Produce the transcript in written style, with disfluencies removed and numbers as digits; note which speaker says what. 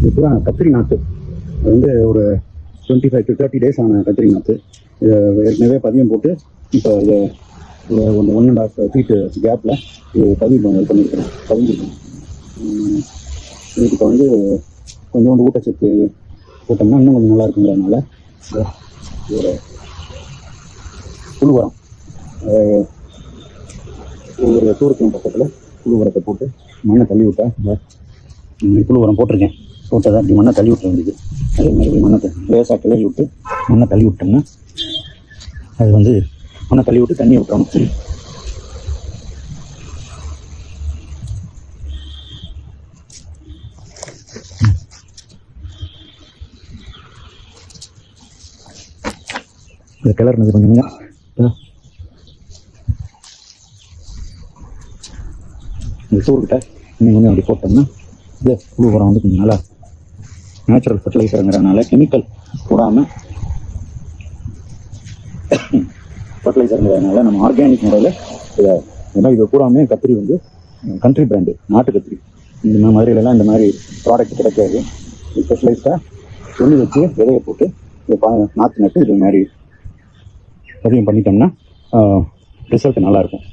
Speaker 1: இது பூரா கத்திரி நாற்று. அது வந்து ஒரு 25 to 30 days ஆன கத்திரி நாற்று. இதை ஏற்கனவே பதியம் போட்டு இப்போ இதை 1.5 feet கேப்பில் இது பண்ணியிருக்கிறேன். பதிஞ்சிருக்கேன். இதுக்கு இப்போ வந்து கொஞ்சோண்டு ஊட்டச்சத்து போட்டோம்னா இன்னும் கொஞ்சம் நல்லா இருக்குங்கிறதுனால ஒரு புழு உரம், ஒரு தூரத்தின் பக்கத்தில் புழு உரத்தை போட்டு மண்ணை தள்ளி விட்டா புழு உரம் போட்டிருக்கேன். போட்டதை அப்படி மண்ணை தள்ளி விட்ட வேண்டியது. அதே மாதிரி மண்ணை லேசாக கிளறி விட்டு மண்ணை தள்ளி விட்டோம்னா அது வந்து மண்ணை தள்ளி விட்டு தண்ணி விட்டோம். இந்த கிளறினது கொஞ்சம் கொஞ்சம் இந்த தூர்கிட்ட இன்னும் கொஞ்சம் அப்படி போட்டோம்னா இது புழு உரம் வந்து கொஞ்சம் நல்லா நேச்சுரல் ஃபர்டிலைசருங்கிறதுனால கெமிக்கல் போடாமல் ஃபர்டிலைசருங்கிறதுனால நம்ம ஆர்கானிக் முறையில் இதை ஏன்னா இது பூராமே கத்திரி வந்து கண்ட்ரி பிராண்டு, நாட்டு கத்திரி. இந்த மாதிரிலாம் இந்த மாதிரி ப்ராடக்ட் கிடைக்காது. ஸ்பெஷலைஸ்டாக சொல்லி வச்சு விதையை போட்டு நாற்று நட்டு இது மாதிரி பதியம் பண்ணிட்டோம்னா ரிசல்ட் நல்லாயிருக்கும்.